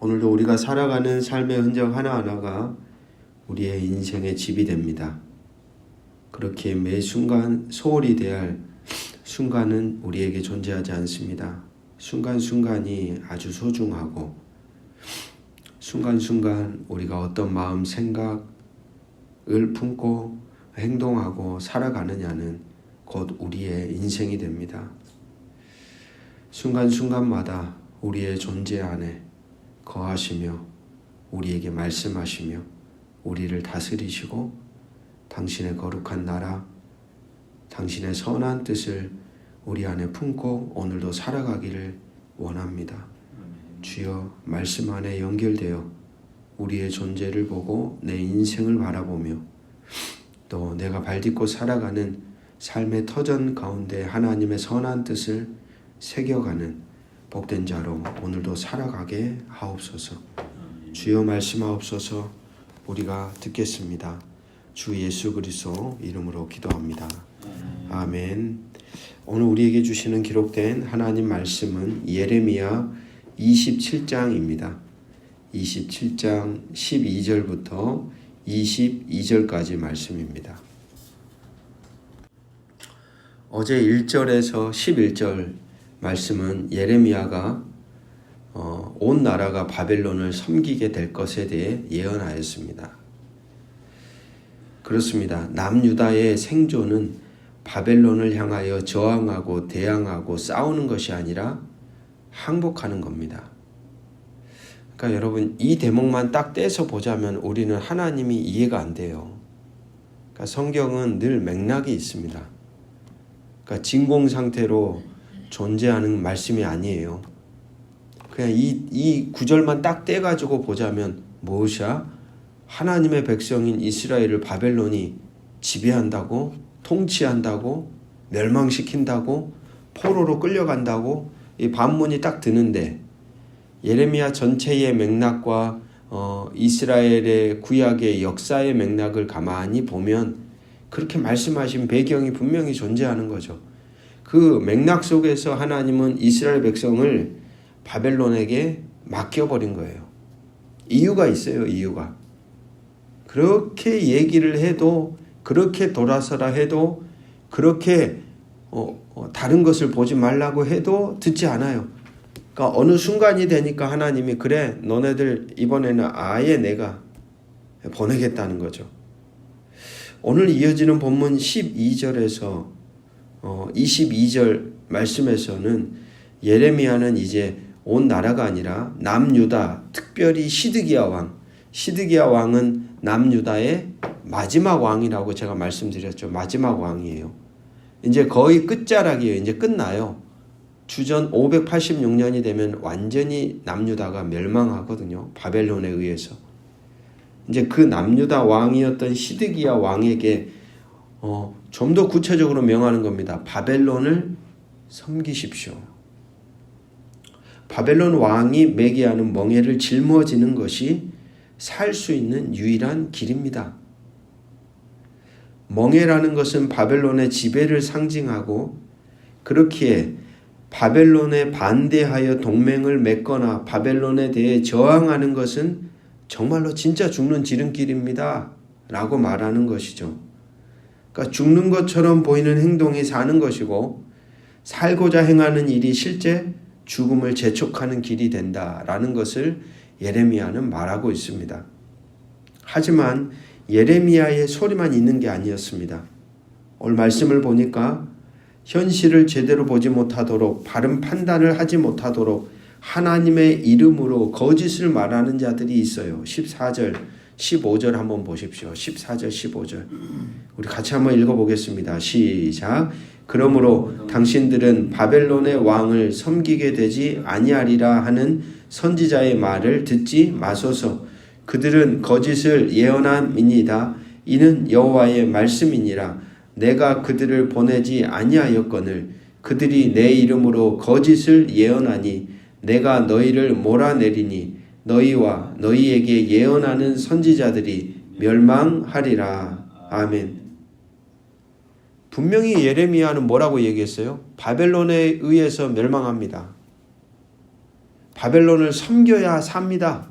오늘도 우리가 살아가는 삶의 흔적 하나하나가 우리의 인생의 집이 됩니다. 그렇게 매 순간 소홀히 대할 순간은 우리에게 존재하지 않습니다. 순간순간이 아주 소중하고 순간순간 우리가 어떤 마음, 생각을 품고 행동하고 살아가느냐는 곧 우리의 인생이 됩니다. 순간순간마다 우리의 존재 안에 거하시며 우리에게 말씀하시며 우리를 다스리시고 당신의 거룩한 나라, 당신의 선한 뜻을 우리 안에 품고 오늘도 살아가기를 원합니다. 주여, 말씀 안에 연결되어 우리의 존재를 보고 내 인생을 바라보며 또 내가 발딛고 살아가는 삶의 터전 가운데 하나님의 선한 뜻을 새겨가는 복된 자로 오늘도 살아가게 하옵소서. 주여, 말씀하옵소서. 우리가 듣겠습니다. 주 예수 그리스도 이름으로 기도합니다. 아멘. 오늘 우리에게 주시는 기록된 하나님 말씀은 예레미야 27장입니다. 27장 12절부터 22절까지 말씀입니다. 어제 1절에서 11절 말씀은 예레미야가 온 나라가 바벨론을 섬기게 될 것에 대해 예언하였습니다. 그렇습니다. 남유다의 생존은 바벨론을 향하여 저항하고 대항하고 싸우는 것이 아니라 항복하는 겁니다. 그러니까 여러분, 이 대목만 딱 떼서 보자면 우리는 하나님이 이해가 안 돼요. 그러니까 성경은 늘 맥락이 있습니다. 그러니까 진공 상태로 존재하는 말씀이 아니에요. 그냥 이 구절만 딱 떼가지고 보자면 무엇이야? 하나님의 백성인 이스라엘을 바벨론이 지배한다고, 통치한다고, 멸망시킨다고, 포로로 끌려간다고 이 반문이 딱 드는데 예레미야 전체의 맥락과 이스라엘의 구약의 역사의 맥락을 가만히 보면 그렇게 말씀하신 배경이 분명히 존재하는 거죠. 그 맥락 속에서 하나님은 이스라엘 백성을 바벨론에게 맡겨버린 거예요. 이유가 있어요. 이유가. 그렇게 얘기를 해도, 그렇게 돌아서라 해도, 그렇게 다른 것을 보지 말라고 해도 듣지 않아요. 그러니까 어느 순간이 되니까 하나님이 그래, 너네들 이번에는 아예 내가 보내겠다는 거죠. 오늘 이어지는 본문 12절에서 22절 말씀에서는 예레미야는 이제 온 나라가 아니라 남유다, 특별히 시드기야 왕은 남유다의 마지막 왕이라고 제가 말씀드렸죠. 마지막 왕이에요. 이제 거의 끝자락이에요. 이제 끝나요. 주전 586년이 되면 완전히 남유다가 멸망하거든요. 바벨론에 의해서. 이제 그 남유다 왕이었던 시드기야 왕에게 좀 더 구체적으로 명하는 겁니다. 바벨론을 섬기십시오. 바벨론 왕이 매개하는 멍에를 짊어지는 것이 살 수 있는 유일한 길입니다. 멍에라는 것은 바벨론의 지배를 상징하고, 그렇기에 바벨론에 반대하여 동맹을 맺거나 바벨론에 대해 저항하는 것은 정말로 진짜 죽는 지름길입니다 라고 말하는 것이죠. 그러니까 죽는 것처럼 보이는 행동이 사는 것이고, 살고자 행하는 일이 실제 죽음을 재촉하는 길이 된다라는 것을 예레미야는 말하고 있습니다. 하지만 예레미야의 소리만 있는 게 아니었습니다. 오늘 말씀을 보니까 현실을 제대로 보지 못하도록, 바른 판단을 하지 못하도록 하나님의 이름으로 거짓을 말하는 자들이 있어요. 14절, 15절 한번 보십시오. 14절, 15절. 우리 같이 한번 읽어보겠습니다. 시작. 그러므로 당신들은 바벨론의 왕을 섬기게 되지 아니하리라 하는 선지자의 말을 듣지 마소서. 그들은 거짓을 예언함이니이다. 이는 여호와의 말씀이니라. 내가 그들을 보내지 아니하였거늘 그들이 내 이름으로 거짓을 예언하니 내가 너희를 몰아내리니 너희와 너희에게 예언하는 선지자들이 멸망하리라. 아멘. 분명히 예레미야는 뭐라고 얘기했어요? 바벨론에 의해서 멸망합니다. 바벨론을 섬겨야 삽니다.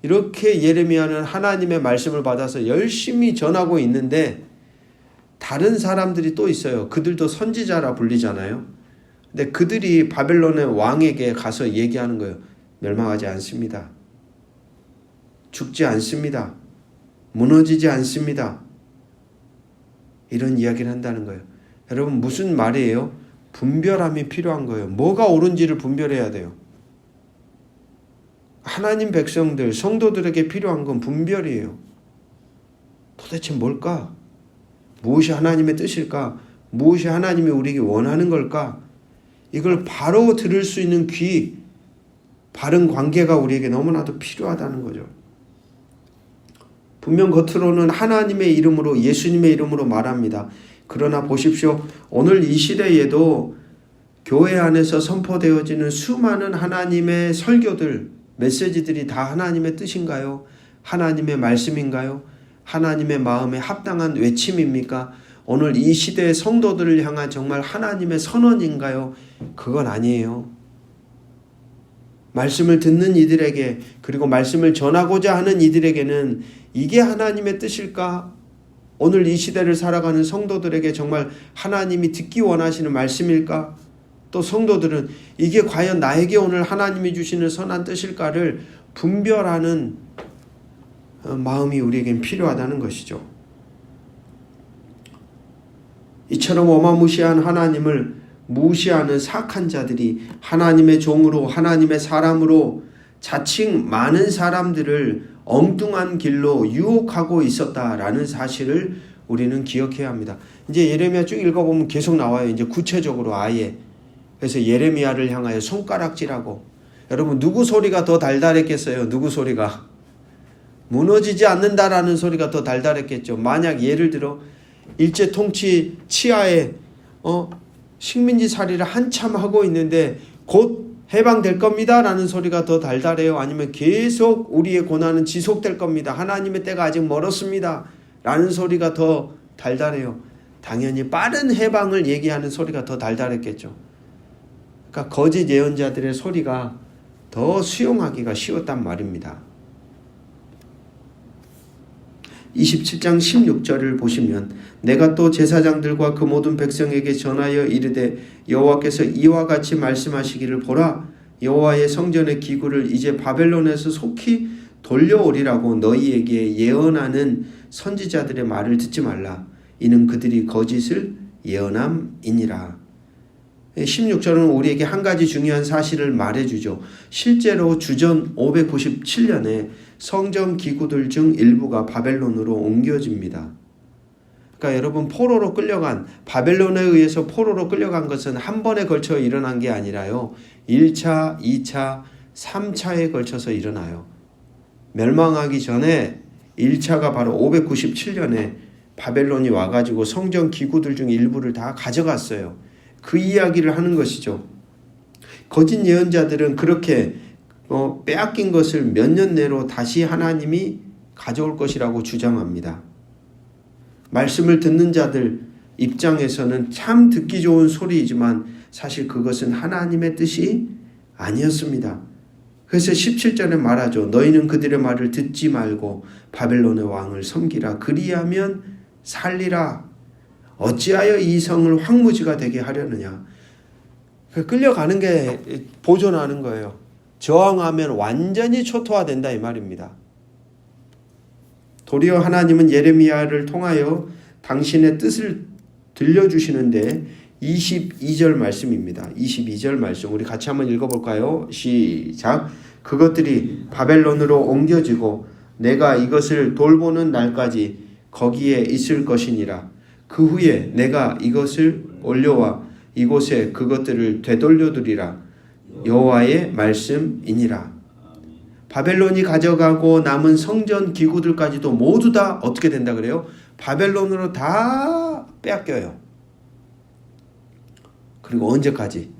이렇게 예레미야는 하나님의 말씀을 받아서 열심히 전하고 있는데 다른 사람들이 또 있어요. 그들도 선지자라 불리잖아요. 근데 그들이 바벨론의 왕에게 가서 얘기하는 거예요. 멸망하지 않습니다. 죽지 않습니다. 무너지지 않습니다. 이런 이야기를 한다는 거예요. 여러분 무슨 말이에요? 분별함이 필요한 거예요. 뭐가 옳은지를 분별해야 돼요. 하나님 백성들, 성도들에게 필요한 건 분별이에요. 도대체 뭘까? 무엇이 하나님의 뜻일까? 무엇이 하나님이 우리에게 원하는 걸까? 이걸 바로 들을 수 있는 귀, 바른 관계가 우리에게 너무나도 필요하다는 거죠. 분명 겉으로는 하나님의 이름으로, 예수님의 이름으로 말합니다. 그러나 보십시오. 오늘 이 시대에도 교회 안에서 선포되어지는 수많은 하나님의 설교들, 메시지들이 다 하나님의 뜻인가요? 하나님의 말씀인가요? 하나님의 마음에 합당한 외침입니까? 오늘 이 시대의 성도들을 향한 정말 하나님의 선언인가요? 그건 아니에요. 말씀을 듣는 이들에게, 그리고 말씀을 전하고자 하는 이들에게는 이게 하나님의 뜻일까? 오늘 이 시대를 살아가는 성도들에게 정말 하나님이 듣기 원하시는 말씀일까? 또 성도들은 이게 과연 나에게 오늘 하나님이 주시는 선한 뜻일까를 분별하는 마음이 우리에겐 필요하다는 것이죠. 이처럼 어마무시한 하나님을 무시하는 사악한 자들이 하나님의 종으로, 하나님의 사람으로 자칭 많은 사람들을 엉뚱한 길로 유혹하고 있었다라는 사실을 우리는 기억해야 합니다. 이제 예레미야 쭉 읽어보면 계속 나와요. 이제 구체적으로 아예. 그래서 예레미야를 향하여 손가락질하고, 여러분 누구 소리가 더 달달했겠어요? 누구 소리가? 무너지지 않는다라는 소리가 더 달달했겠죠. 만약 예를 들어 일제 통치 치하에 식민지 살이를 한참 하고 있는데 곧 해방될 겁니다 라는 소리가 더 달달해요? 아니면 계속 우리의 고난은 지속될 겁니다, 하나님의 때가 아직 멀었습니다 라는 소리가 더 달달해요? 당연히 빠른 해방을 얘기하는 소리가 더 달달했겠죠. 그러니까 거짓 예언자들의 소리가 더 수용하기가 쉬웠단 말입니다. 27장 16절을 보시면 내가 또 제사장들과 그 모든 백성에게 전하여 이르되 여호와께서 이와 같이 말씀하시기를 보라, 여호와의 성전의 기구를 이제 바벨론에서 속히 돌려오리라고 너희에게 예언하는 선지자들의 말을 듣지 말라. 이는 그들이 거짓을 예언함이니라. 16절은 우리에게 한 가지 중요한 사실을 말해주죠. 실제로 주전 597년에 성전 기구들 중 일부가 바벨론으로 옮겨집니다. 그러니까 여러분 포로로 끌려간, 바벨론에 의해서 포로로 끌려간 것은 한 번에 걸쳐 일어난 게 아니라요. 1차, 2차, 3차에 걸쳐서 일어나요. 멸망하기 전에 1차가 바로 597년에 바벨론이 와가지고 성전 기구들 중 일부를 다 가져갔어요. 그 이야기를 하는 것이죠. 거짓 예언자들은 그렇게 빼앗긴 것을 몇 년 내로 다시 하나님이 가져올 것이라고 주장합니다. 말씀을 듣는 자들 입장에서는 참 듣기 좋은 소리이지만 사실 그것은 하나님의 뜻이 아니었습니다. 그래서 17절에 말하죠. 너희는 그들의 말을 듣지 말고 바벨론의 왕을 섬기라. 그리하면 살리라. 어찌하여 이 성을 황무지가 되게 하려느냐. 끌려가는 게 보존하는 거예요. 저항하면 완전히 초토화된다 이 말입니다. 도리어 하나님은 예레미야를 통하여 당신의 뜻을 들려주시는데 22절 말씀입니다. 22절 말씀 우리 같이 한번 읽어볼까요? 시작. 그것들이 바벨론으로 옮겨지고 내가 이것을 돌보는 날까지 거기에 있을 것이니라. 그 후에 내가 이것을 올려와 이곳에 그것들을 되돌려두리라. 여호와의 말씀이니라. 바벨론이 가져가고 남은 성전 기구들까지도 모두 다 어떻게 된다 그래요? 바벨론으로 다 빼앗겨요. 그리고 언제까지?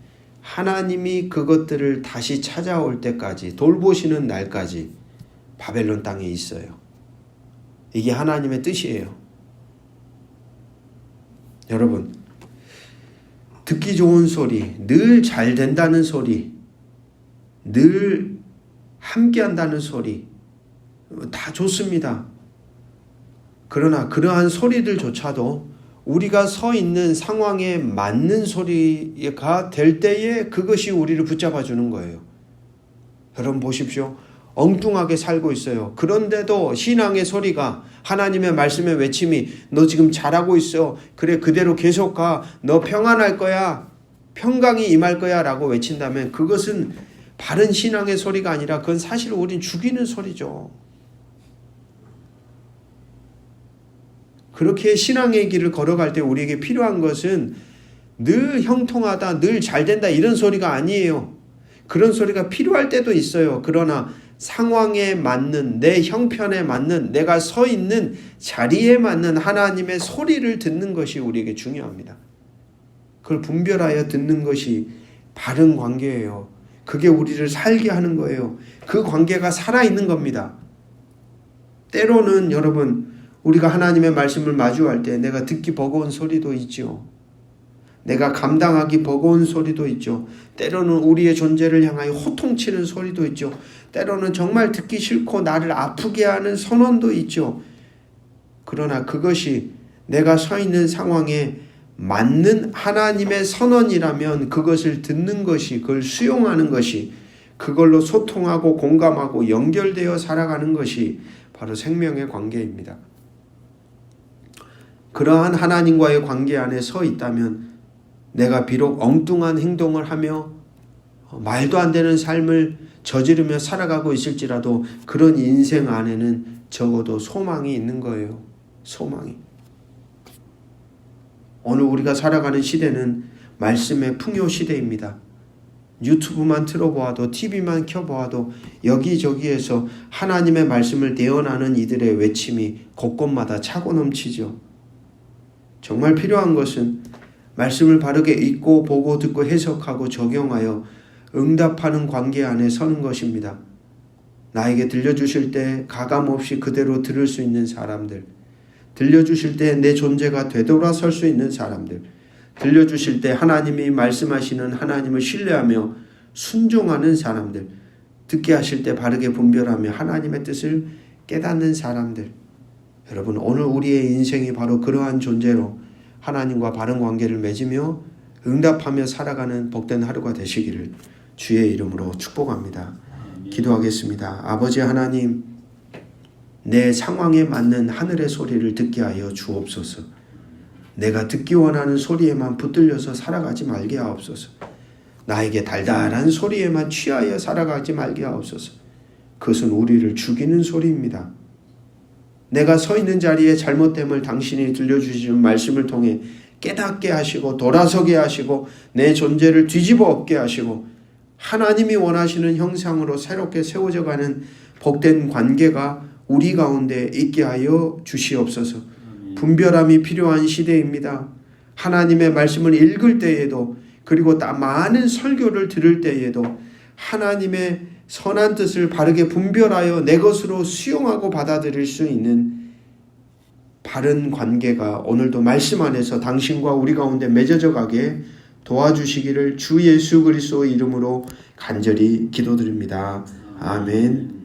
하나님이 그것들을 다시 찾아올 때까지, 돌보시는 날까지 바벨론 땅에 있어요. 이게 하나님의 뜻이에요. 여러분, 듣기 좋은 소리, 늘 잘 된다는 소리, 늘 함께한다는 소리 다 좋습니다. 그러나 그러한 소리들조차도 우리가 서 있는 상황에 맞는 소리가 될 때에 그것이 우리를 붙잡아 주는 거예요. 여러분 보십시오. 엉뚱하게 살고 있어요. 그런데도 신앙의 소리가, 하나님의 말씀의 외침이 너 지금 잘하고 있어. 그래 그대로 계속 가. 너 평안할 거야. 평강이 임할 거야 라고 외친다면 그것은 바른 신앙의 소리가 아니라 그건 사실 우린 죽이는 소리죠. 그렇게 신앙의 길을 걸어갈 때 우리에게 필요한 것은 늘 형통하다, 늘 잘된다 이런 소리가 아니에요. 그런 소리가 필요할 때도 있어요. 그러나 상황에 맞는, 내 형편에 맞는, 내가 서 있는 자리에 맞는 하나님의 소리를 듣는 것이 우리에게 중요합니다. 그걸 분별하여 듣는 것이 바른 관계예요. 그게 우리를 살게 하는 거예요. 그 관계가 살아있는 겁니다. 때로는 여러분, 우리가 하나님의 말씀을 마주할 때 내가 듣기 버거운 소리도 있죠. 내가 감당하기 버거운 소리도 있죠. 때로는 우리의 존재를 향하여 호통치는 소리도 있죠. 때로는 정말 듣기 싫고 나를 아프게 하는 선언도 있죠. 그러나 그것이 내가 서 있는 상황에 맞는 하나님의 선언이라면 그것을 듣는 것이, 그걸 수용하는 것이, 그걸로 소통하고 공감하고 연결되어 살아가는 것이 바로 생명의 관계입니다. 그러한 하나님과의 관계 안에 서 있다면 내가 비록 엉뚱한 행동을 하며 말도 안 되는 삶을 저지르며 살아가고 있을지라도 그런 인생 안에는 적어도 소망이 있는 거예요. 소망이. 오늘 우리가 살아가는 시대는 말씀의 풍요 시대입니다. 유튜브만 틀어보아도 TV만 켜보아도 여기저기에서 하나님의 말씀을 대언하는 이들의 외침이 곳곳마다 차고 넘치죠. 정말 필요한 것은 말씀을 바르게 읽고 보고 듣고 해석하고 적용하여 응답하는 관계 안에 서는 것입니다. 나에게 들려주실 때 가감없이 그대로 들을 수 있는 사람들, 들려주실 때 내 존재가 되돌아설 수 있는 사람들, 들려주실 때 하나님이 말씀하시는 하나님을 신뢰하며 순종하는 사람들, 듣게 하실 때 바르게 분별하며 하나님의 뜻을 깨닫는 사람들. 여러분, 오늘 우리의 인생이 바로 그러한 존재로 하나님과 바른 관계를 맺으며 응답하며 살아가는 복된 하루가 되시기를 주의 이름으로 축복합니다. 기도하겠습니다. 아버지 하나님, 내 상황에 맞는 하늘의 소리를 듣게 하여 주옵소서. 내가 듣기 원하는 소리에만 붙들려서 살아가지 말게 하옵소서. 나에게 달달한 소리에만 취하여 살아가지 말게 하옵소서. 그것은 우리를 죽이는 소리입니다. 내가 서 있는 자리에 잘못됨을 당신이 들려주시는 말씀을 통해 깨닫게 하시고 돌아서게 하시고 내 존재를 뒤집어 엎게 하시고 하나님이 원하시는 형상으로 새롭게 세워져가는 복된 관계가 우리 가운데 있게 하여 주시옵소서. 분별함이 필요한 시대입니다. 하나님의 말씀을 읽을 때에도 그리고 많은 설교를 들을 때에도 하나님의 선한 뜻을 바르게 분별하여 내 것으로 수용하고 받아들일 수 있는 바른 관계가 오늘도 말씀 안에서 당신과 우리 가운데 맺어져 가게 도와주시기를 주 예수 그리스도의 이름으로 간절히 기도드립니다. 아멘.